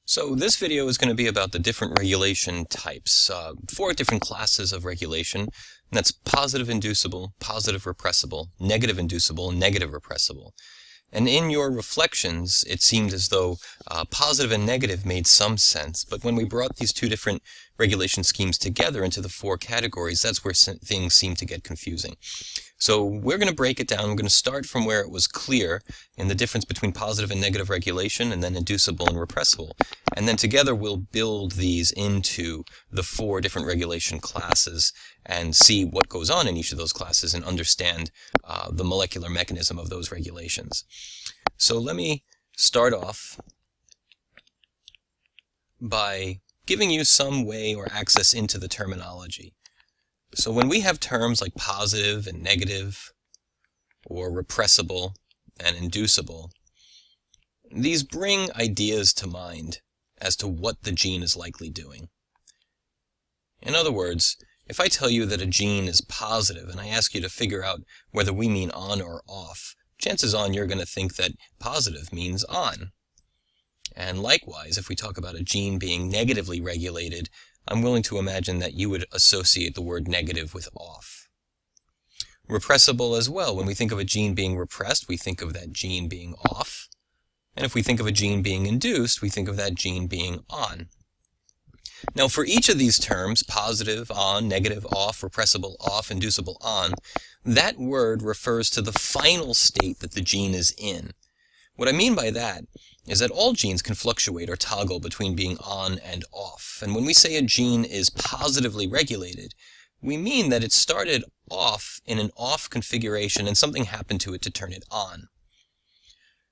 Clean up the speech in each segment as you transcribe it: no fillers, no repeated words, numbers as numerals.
So this video is going to be about the different regulation types, 4 different classes of regulation, and that's positive-inducible, positive-repressible, negative-inducible, and negative-repressible. And in your reflections, it seemed as though positive and negative made some sense, but when we brought these 2 different regulation schemes together into the 4 categories, that's where things seem to get confusing. So we're going to break it down. We're going to start from where it was clear in the difference between positive and negative regulation, and then inducible and repressible. And then together we'll build these into the 4 different regulation classes and see what goes on in each of those classes and understand the molecular mechanism of those regulations. So let me start off by giving you some way or access into the terminology. So when we have terms like positive and negative, or repressible and inducible, these bring ideas to mind as to what the gene is likely doing. In other words, if I tell you that a gene is positive and I ask you to figure out whether we mean on or off, chances are you're going to think that positive means on. And likewise, if we talk about a gene being negatively regulated, I'm willing to imagine that you would associate the word negative with off. Repressible as well. When we think of a gene being repressed, we think of that gene being off. And if we think of a gene being induced, we think of that gene being on. Now for each of these terms, positive, on, negative, off, repressible, off, inducible, on, that word refers to the final state that the gene is in. What I mean by that is that all genes can fluctuate or toggle between being on and off. And when we say a gene is positively regulated, we mean that it started off in an off configuration and something happened to it to turn it on.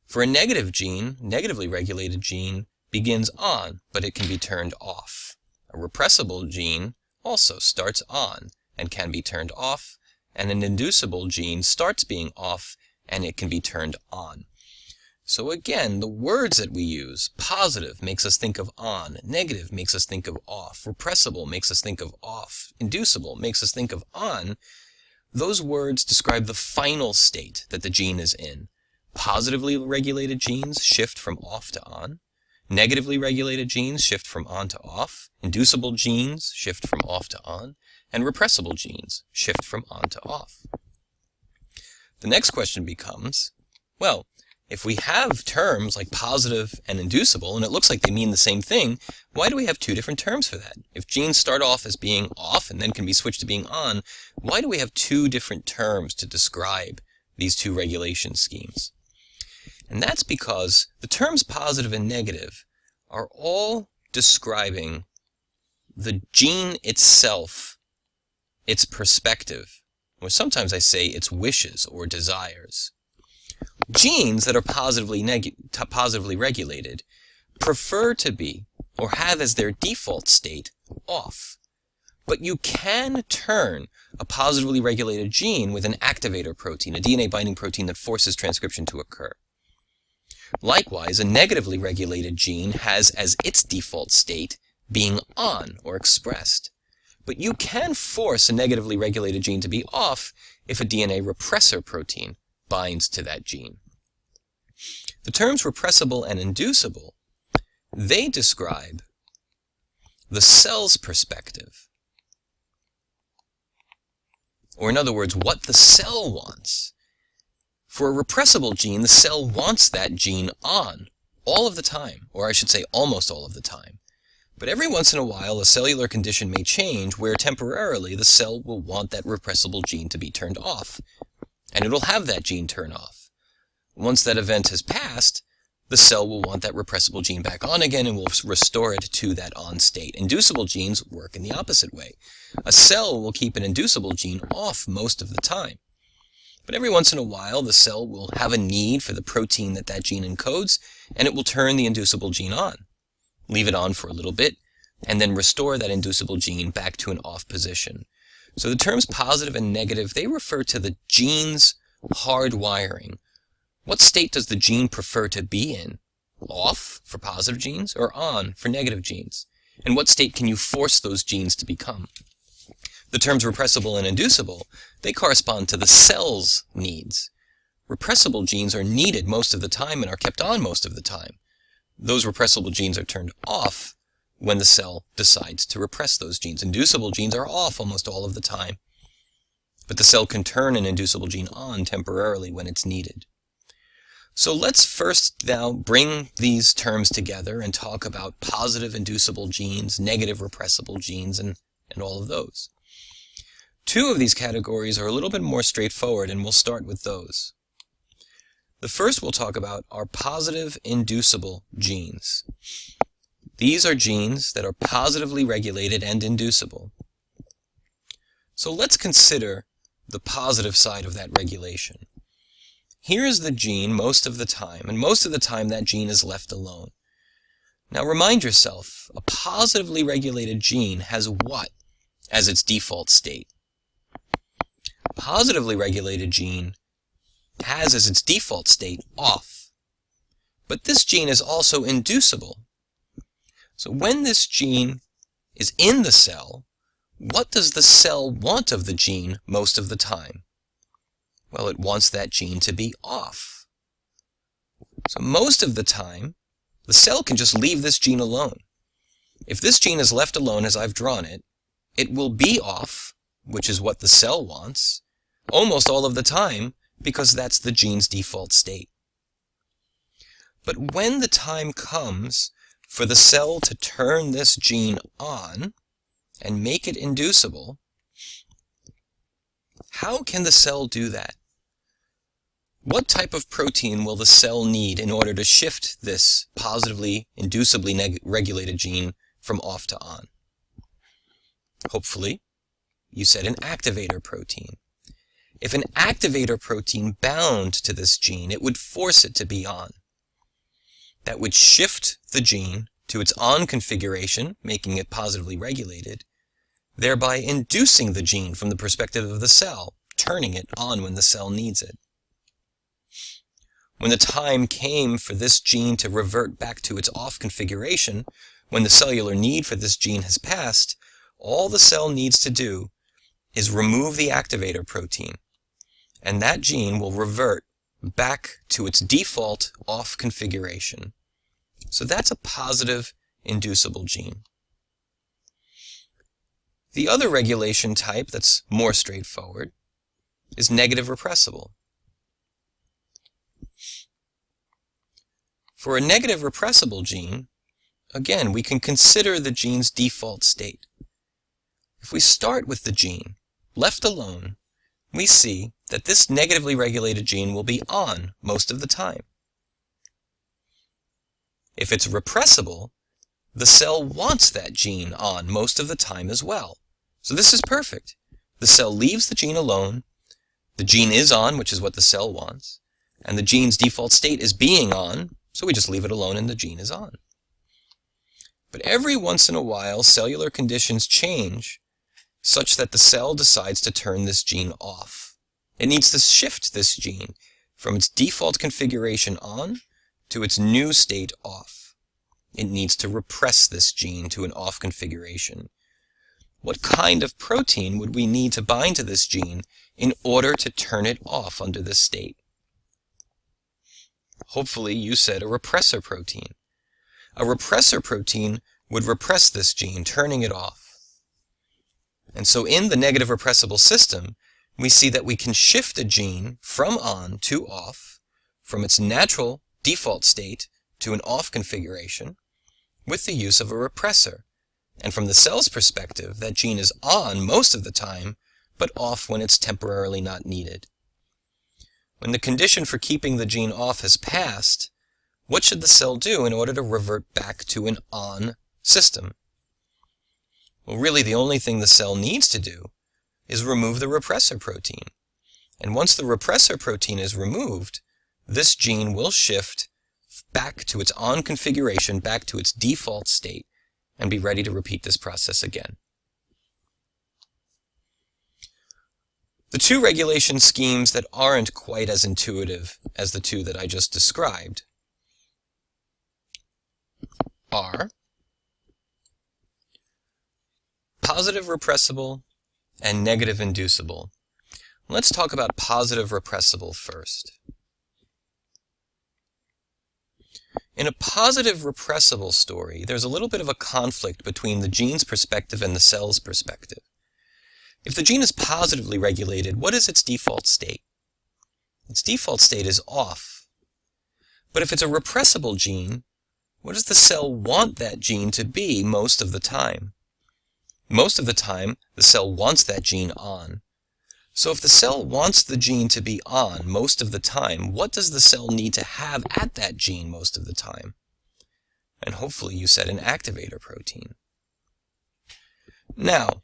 For a negative gene, negatively regulated gene begins on, but it can be turned off. A repressible gene also starts on and can be turned off, and an inducible gene starts being off and it can be turned on. So again, the words that we use, positive makes us think of on, negative makes us think of off, repressible makes us think of off, inducible makes us think of on. Those words describe the final state that the gene is in. Positively regulated genes shift from off to on. Negatively regulated genes shift from on to off. Inducible genes shift from off to on. And repressible genes shift from on to off. The next question becomes, well, if we have terms like positive and inducible, and it looks like they mean the same thing, why do we have 2 different terms for that? If genes start off as being off and then can be switched to being on, why do we have 2 different terms to describe these 2 regulation schemes? And that's because the terms positive and negative are all describing the gene itself, its perspective, or sometimes I say its wishes or desires. Genes that are positively regulated prefer to be, or have as their default state, off. But you can turn a positively regulated gene with an activator protein, a DNA binding protein that forces transcription to occur. Likewise, a negatively regulated gene has as its default state being on or expressed. But you can force a negatively regulated gene to be off if a DNA repressor protein binds to that gene. The terms repressible and inducible, they describe the cell's perspective. Or in other words, what the cell wants. For a repressible gene, the cell wants that gene on all of the time, or I should say almost all of the time. But every once in a while, a cellular condition may change where temporarily the cell will want that repressible gene to be turned off. And it'll have that gene turn off. Once that event has passed, the cell will want that repressible gene back on again and will restore it to that on state. Inducible genes work in the opposite way. A cell will keep an inducible gene off most of the time. But every once in a while, the cell will have a need for the protein that that gene encodes, and it will turn the inducible gene on, leave it on for a little bit, and then restore that inducible gene back to an off position. So the terms positive and negative, they refer to the gene's hardwiring. What state does the gene prefer to be in? Off for positive genes or on for negative genes? And what state can you force those genes to become? The terms repressible and inducible, they correspond to the cell's needs. Repressible genes are needed most of the time and are kept on most of the time. those repressible genes are turned off when the cell decides to repress those genes. Inducible genes are off almost all of the time, but the cell can turn an inducible gene on temporarily when it's needed. So let's first now bring these terms together and talk about positive inducible genes, negative repressible genes, and all of those. Two of these categories are a little bit more straightforward, and we'll start with those. The first we'll talk about are positive inducible genes. These are genes that are positively regulated and inducible. So let's consider the positive side of that regulation. Here is the gene most of the time, and most of the time that gene is left alone. Now remind yourself, a positively regulated gene has what as its default state? A positively regulated gene has as its default state off. But this gene is also inducible. So when this gene is in the cell, what does the cell want of the gene most of the time? Well, it wants that gene to be off. So most of the time, the cell can just leave this gene alone. If this gene is left alone as I've drawn it, it will be off, which is what the cell wants, almost all of the time, because that's the gene's default state. But when the time comes for the cell to turn this gene on and make it inducible, how can the cell do that? What type of protein will the cell need in order to shift this positively, inducibly regulated gene from off to on? Hopefully, you said an activator protein. If an activator protein bound to this gene, it would force it to be on. That would shift the gene to its on configuration, making it positively regulated, thereby inducing the gene from the perspective of the cell, turning it on when the cell needs it. When the time came for this gene to revert back to its off configuration, when the cellular need for this gene has passed, all the cell needs to do is remove the activator protein, and that gene will revert back to its default off configuration. So that's a positive inducible gene. The other regulation type that's more straightforward is negative repressible. For a negative repressible gene, again, we can consider the gene's default state. If we start with the gene, left alone, we see that this negatively regulated gene will be on most of the time. If it's repressible, the cell wants that gene on most of the time as well. So this is perfect. The cell leaves the gene alone, the gene is on, which is what the cell wants, and the gene's default state is being on, so we just leave it alone and the gene is on. But every once in a while, cellular conditions change such that the cell decides to turn this gene off. It needs to shift this gene from its default configuration on to its new state off. It needs to repress this gene to an off configuration. What kind of protein would we need to bind to this gene in order to turn it off under this state? Hopefully you said a repressor protein. A repressor protein would repress this gene, turning it off. And so in the negative repressible system, we see that we can shift a gene from on to off, from its natural default state to an off configuration, with the use of a repressor. And from the cell's perspective, that gene is on most of the time, but off when it's temporarily not needed. When the condition for keeping the gene off has passed, what should the cell do in order to revert back to an on system? Well, really the only thing the cell needs to do is remove the repressor protein. And once the repressor protein is removed, this gene will shift back to its on configuration, back to its default state, and be ready to repeat this process again. The two regulation schemes that aren't quite as intuitive as the two that I just described are positive repressible and negative inducible. Let's talk about positive repressible first. In a positive repressible story, there's a little bit of a conflict between the gene's perspective and the cell's perspective. If the gene is positively regulated, what is its default state? Its default state is off. But if it's a repressible gene, what does the cell want that gene to be most of the time? Most of the time, the cell wants that gene on. So if the cell wants the gene to be on most of the time, what does the cell need to have at that gene most of the time? And hopefully you said an activator protein. Now,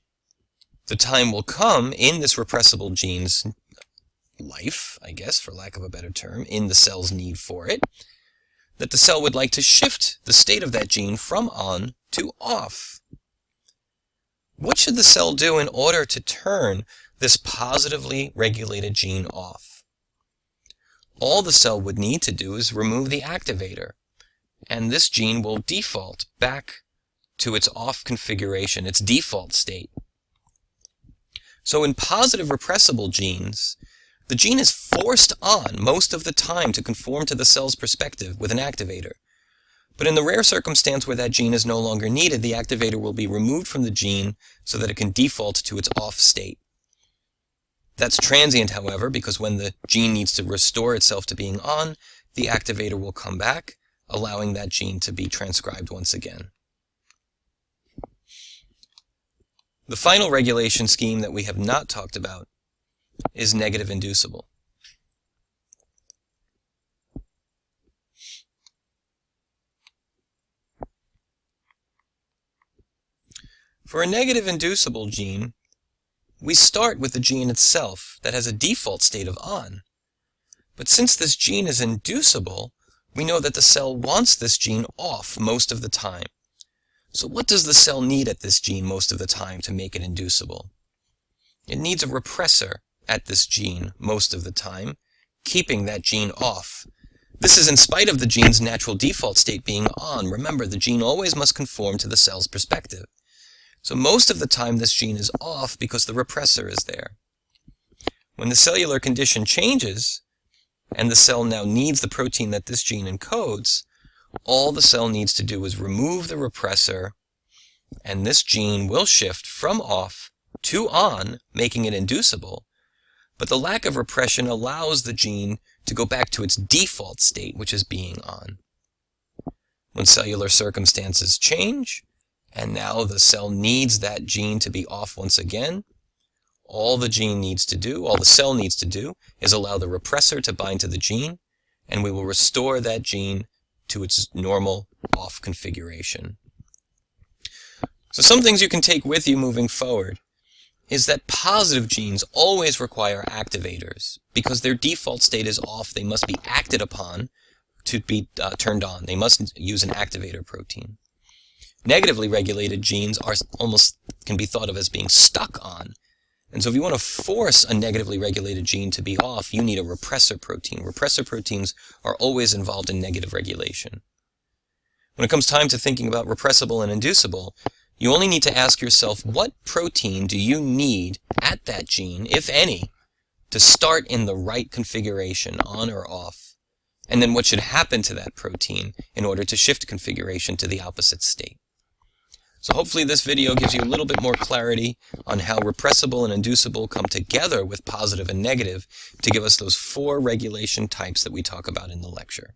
the time will come in this repressible gene's life, I guess, for lack of a better term, in the cell's need for it, that the cell would like to shift the state of that gene from on to off. What should the cell do in order to turn this positively regulated gene off? All the cell would need to do is remove the activator, and this gene will default back to its off configuration, its default state. So in positive repressible genes, the gene is forced on most of the time to conform to the cell's perspective with an activator. But in the rare circumstance where that gene is no longer needed, the activator will be removed from the gene so that it can default to its off state. That's transient, however, because when the gene needs to restore itself to being on, the activator will come back, allowing that gene to be transcribed once again. The final regulation scheme that we have not talked about is NegativeInducible. For a NegativeInducible gene, we start with the gene itself that has a default state of on. But since this gene is inducible, we know that the cell wants this gene off most of the time. So what does the cell need at this gene most of the time to make it inducible? It needs a repressor at this gene most of the time, keeping that gene off. This is in spite of the gene's natural default state being on. Remember, the gene always must conform to the cell's perspective. So most of the time this gene is off because the repressor is there. When the cellular condition changes, and the cell now needs the protein that this gene encodes, all the cell needs to do is remove the repressor, and this gene will shift from off to on, making it inducible. But the lack of repression allows the gene to go back to its default state, which is being on. When cellular circumstances change, and now the cell needs that gene to be off once again, all the cell needs to do, is allow the repressor to bind to the gene, and we will restore that gene to its normal off configuration. So some things you can take with you moving forward is that positive genes always require activators. Because their default state is off, they must be acted upon to be turned on. They must use an activator protein. Negatively regulated genes can be thought of as being stuck on. And so if you want to force a negatively regulated gene to be off, you need a repressor protein. Repressor proteins are always involved in negative regulation. When it comes time to thinking about repressible and inducible, you only need to ask yourself, what protein do you need at that gene, if any, to start in the right configuration, on or off? And then what should happen to that protein in order to shift configuration to the opposite state? So hopefully this video gives you a little bit more clarity on how repressible and inducible come together with positive and negative to give us those 4 regulation types that we talk about in the lecture.